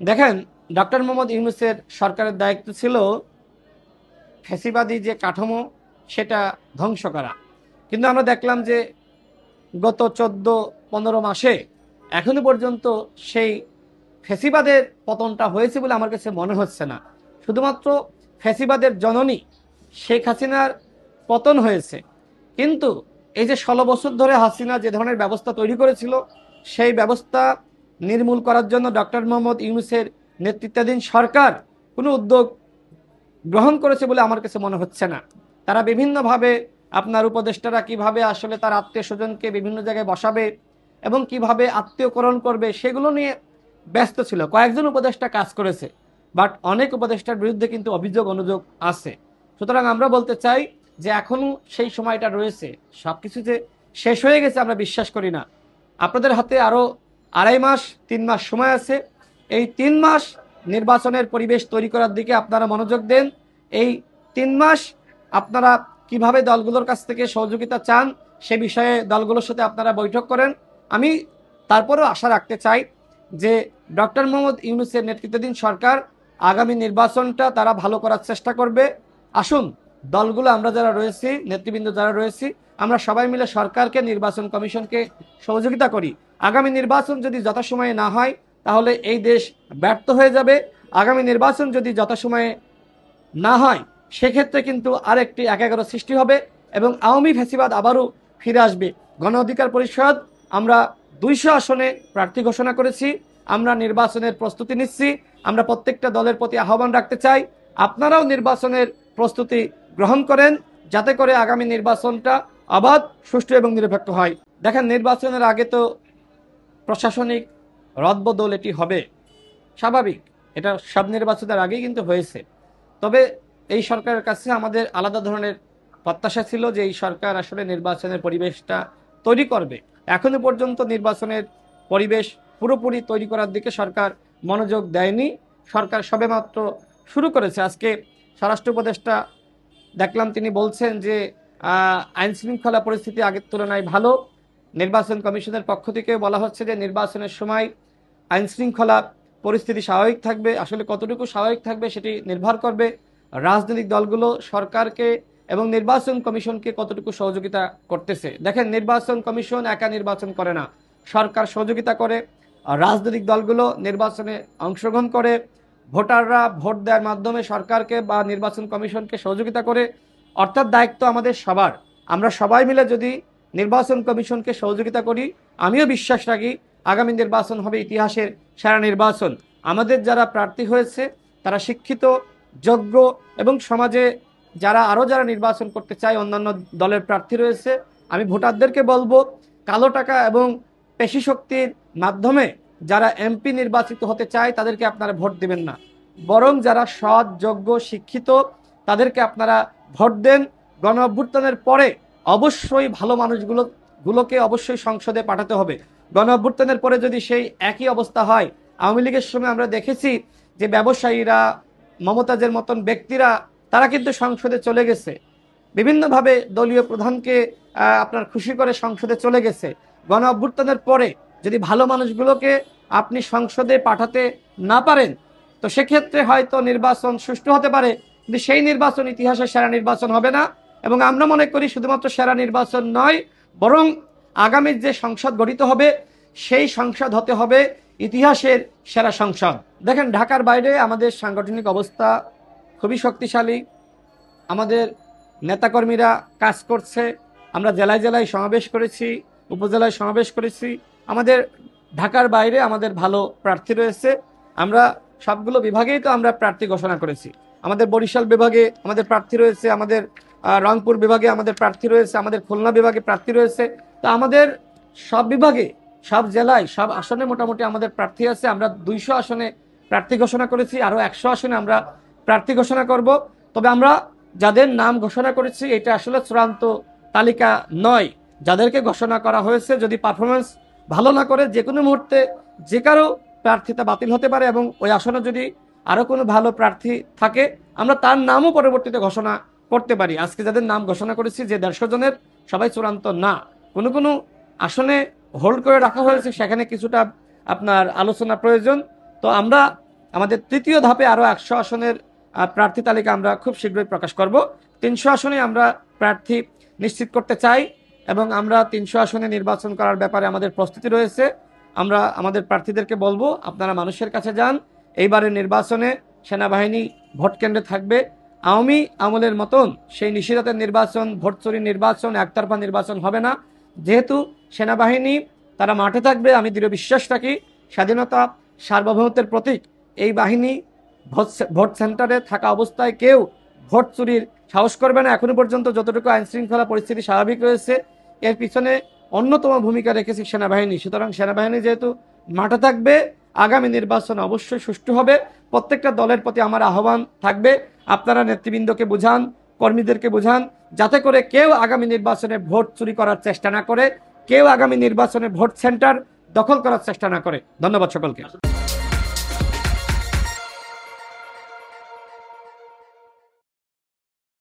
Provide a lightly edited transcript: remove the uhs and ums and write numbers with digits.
দেখেন, ডক্টর মোহাম্মদ ইউনূসের সরকারের দায়িত্ব ছিল ফ্যাসিবাদী যে কাঠামো সেটা ধ্বংস করা। কিন্তু আমরা দেখলাম যে গত 14-15 মাসে এখনো পর্যন্ত সেই ফ্যাসিবাদের পতনটা হয়েছে বলে আমার কাছে মনে হচ্ছে না। শুধুমাত্র ফ্যাসিবাদের জননী শেখ হাসিনার পতন হয়েছে, কিন্তু এই যে 16 বছর ধরে হাসিনা যে ধরনের ব্যবস্থা তৈরি করেছিল সেই ব্যবস্থা নির্মূল করার জন্য ডক্টর মোহাম্মদ ইউনূসের নেতৃত্বাধীন সরকার কোনো উদ্যোগ গ্রহণ করেছে বলে আমার কাছে মনে হচ্ছে না। তারা বিভিন্নভাবে আপনার উপদেষ্টারা কিভাবে আসলে তার আত্মীয় স্বজনকে বিভিন্ন জায়গায় বসাবে এবং কিভাবে আত্মীয়করণ করবে সেগুলো নিয়ে ব্যস্ত ছিল। কয়েকজন উপদেষ্টা কাজ করেছে, বাট অনেক উপদেষ্টার বিরুদ্ধে কিন্তু অভিযোগ অনুযোগ আছে। সুতরাং আমরা বলতে চাই যে এখনো সেই সময়টা রয়েছে। সব কিছু যে শেষ হয়ে গেছে আমরা বিশ্বাস করি না। আপনাদের হাতে আরও 2.5 মাস 3 মাস সময় আছে। এই 3 মাস নির্বাচনের পরিবেশ তৈরি করার দিকে আপনারা মনোযোগ দেন। এই 3 মাস আপনারা কিভাবে দলগুলোর কাছ থেকে সহযোগিতা চান সে বিষয়ে দলগুলোর সাথে আপনারা বৈঠক করেন। আমি তারপরেও আশা রাখতে চাই যে ডক্টর মোহাম্মদ ইউনূসের নেতৃত্বাধীন সরকার আগামী নির্বাচনটা তারা ভালো করার চেষ্টা করবে। আসুন, দলগুলো আমরা যারা রয়েছি, নেতৃবৃন্দ যারা রয়েছি, আমরা সবাই মিলে সরকারকে, নির্বাচন কমিশনকে সহযোগিতা করি। আগামী নির্বাচন যদি যথাসময়ে না হয় তাহলে এই দেশ ব্যর্থ হয়ে যাবে। আগামী নির্বাচন যদি যথাসময়ে না হয় সেক্ষেত্রে কিন্তু আরেকটি একাগ্র সৃষ্টি হবে এবং আওয়ামী ফ্যাসিবাদ আবারও ফিরে আসবে। গণ অধিকার পরিষদ আমরা 200 আসনে প্রার্থী ঘোষণা করেছি। আমরা নির্বাচনের প্রস্তুতি নিচ্ছি। আমরা প্রত্যেকটা দলের প্রতি আহ্বান রাখতে চাই, আপনারাও নির্বাচনের প্রস্তুতি গ্রহণ করেন যাতে করে আগামী নির্বাচনটা অবাধ, সুষ্ঠু এবং নিরপেক্ষ হয়। দেখেন, নির্বাচনের আগে তো প্রশাসনিক রদবদল এটি হবে, স্বাভাবিক। এটা সব নির্বাচনের আগেই কিন্তু হয়েছে। তবে এই সরকারের কাছে আমাদের আলাদা ধরনের প্রত্যাশা ছিল যে এই সরকার আসলে নির্বাচনের পরিবেশটা তৈরি করবে। এখনো পর্যন্ত নির্বাচনের পরিবেশ পুরোপুরি তৈরি করার দিকে সরকার মনোযোগ দেয়নি। সরকার সবেমাত্র শুরু করেছে। আজকে স্বরাষ্ট্র উপদেষ্টা দেখলাম তিনি বলছেন যে আইন শৃঙ্খলা পরিস্থিতি আগের তুলনায় ভালো। নির্বাচন কমিশনের পক্ষ থেকে বলা হচ্ছে যে নির্বাচনের সময় আইন শৃঙ্খলা পরিস্থিতি স্বাভাবিক থাকবে। আসলে কতটুকু স্বাভাবিক থাকবে সেটি নির্ভর করবে রাজনৈতিক দলগুলো সরকারকে এবং নির্বাচন কমিশনকে কতটুকু সহযোগিতা করতেছে। দেখেন, নির্বাচন কমিশন একা নির্বাচন করে না, সরকার সহযোগিতা করে। আর রাজনৈতিক দলগুলো নির্বাচনে অংশগ্রহণ করে, ভোটাররা ভোট দেওয়ার মাধ্যমে সরকারকে বা নির্বাচন কমিশনকে সহযোগিতা করে। অর্থাৎ দায়িত্ব আমাদের সবার। আমরা সবাই মিলে যদি নির্বাচন কমিশনকে সহযোগিতা করি, আমিও বিশ্বাস রাখি আগামী নির্বাচন হবে ইতিহাসের সেরা নির্বাচন। আমাদের যারা প্রার্থী হয়েছে তারা শিক্ষিত, যোগ্য এবং সমাজে যারা নির্বাচন করতে চায়, অন্যান্য দলের প্রার্থী রয়েছে। আমি ভোটারদেরকে বলবো, কালো টাকা এবং পেশি শক্তির মাধ্যমে যারা এমপি নির্বাচিত হতে চায় তাদেরকে আপনারা ভোট দিবেন না, বরং যারা সৎ, যোগ্য, শিক্ষিত তাদেরকে আপনারা ভোট দেন। গণ অভ্যুত্থানের পরে অবশ্যই ভালো মানুষগুলোকে অবশ্যই সংসদে পাঠাতে হবে। গণ অভ্যুত্থানের পরে যদি সেই একই অবস্থা হয়, আওয়ামী লীগের সময় আমরা দেখেছি যে ব্যবসায়ীরা, মমতাজের মতন ব্যক্তিরা তারা কিন্তু সংসদে চলে গেছে, বিভিন্নভাবে দলীয় প্রধানকে আপনার খুশি করে সংসদে চলে গেছে। গণ অভ্যুত্থানের পরে যদি ভালো মানুষগুলোকে আপনি সংসদে পাঠাতে না পারেন তো সেক্ষেত্রে হয়তো নির্বাচন সুষ্ঠু হতে পারে, কিন্তু সেই নির্বাচন ইতিহাসের সেরা নির্বাচন হবে না। এবং আমরা মনে করি শুধুমাত্র সেরা নির্বাচন নয়, বরং আগামীর যে সংসদ গঠিত হবে সেই সংসদ হতে হবে ইতিহাসের সেরা সংসদ। দেখেন, ঢাকার বাইরে আমাদের সাংগঠনিক অবস্থা খুবই শক্তিশালী। আমাদের নেতাকর্মীরা কাজ করছে। আমরা জেলায় জেলায় সমাবেশ করেছি, উপজেলায় সমাবেশ করেছি। আমাদের ঢাকার বাইরে আমাদের ভালো প্রার্থী রয়েছে। আমরা সবগুলো বিভাগেই তো আমরা প্রার্থী ঘোষণা করেছি। আমাদের বরিশাল বিভাগে আমাদের প্রার্থী রয়েছে, আমাদের রংপুর বিভাগে আমাদের প্রার্থী রয়েছে, আমাদের খুলনা বিভাগে প্রার্থী রয়েছে। তো আমাদের সব বিভাগে, সব জেলায়, সব আসনে মোটামুটি আমাদের প্রার্থী আছে। আমরা 200 আসনে প্রার্থী ঘোষণা করেছি, আরও 100 আসনে আমরা প্রার্থী ঘোষণা করব। তবে আমরা যাদের নাম ঘোষণা করেছি এটা আসলে চূড়ান্ত তালিকা নয়। যাদেরকে ঘোষণা করা হয়েছে যদি পারফরমেন্স ভালো না করে যে কোনো মুহূর্তে যে কারো প্রার্থিতা বাতিল হতে পারে, এবং ওই আসনে যদি আরও কোনো ভালো প্রার্থী থাকে আমরা তার নামও পরবর্তীতে ঘোষণা করতে পারি। আজকে যাদের নাম ঘোষণা করেছি যে 150 জনের, সবাই চূড়ান্ত না। কোনো কোনো আসনে হোল্ড করে রাখা হয়েছে, সেখানে কিছুটা আপনার আলোচনা প্রয়োজন। তো আমরা আমাদের তৃতীয় ধাপে আরও 100 আসনের প্রার্থী তালিকা আমরা খুব শীঘ্রই প্রকাশ করব। 300 আসনে আমরা প্রার্থী নিশ্চিত করতে চাই এবং আমরা 300 আসনে নির্বাচন করার ব্যাপারে আমাদের প্রস্তুতি রয়েছে। আমরা আমাদের প্রার্থীদেরকে বলবো আপনারা মানুষের কাছে যান। এইবারের নির্বাচনে সেনাবাহিনী ভোট কেন্দ্রে থাকবে। আওয়ামী আমলের মতন সেই নিশিরাতের নির্বাচন, ভোট চুরির নির্বাচন, একতরফা নির্বাচন হবে না। যেহেতু সেনাবাহিনী তারা মাঠে থাকবে, আমি দৃঢ় বিশ্বাস রাখি স্বাধীনতা সার্বভৌমত্বের প্রতীক এই বাহিনী ভোট সেন্টারে থাকা অবস্থায় কেউ ভোট চুরির সাহস করবে না। এখনো পর্যন্ত যতটুকু আইন শৃঙ্খলা পরিস্থিতি স্বাভাবিক রয়েছে, এর পিছনে অন্যতম ভূমিকা রেখেছে সেনাবাহিনী। সুতরাং সেনাবাহিনী যেহেতু মাঠে থাকবে, আগামী নির্বাচন অবশ্যই সুষ্ঠু হবে। প্রত্যেকটা দলের প্রতি আমার আহ্বান থাকবে, আপনারা নেতৃবৃন্দকে বুঝান, কর্মীদেরকে বুঝান, যাতে করে কেউ আগামী নির্বাচনে ভোট চুরি করার চেষ্টা না করে, কেউ আগামী নির্বাচনে ভোট সেন্টার দখল করার চেষ্টা না করে। ধন্যবাদ সকলকে।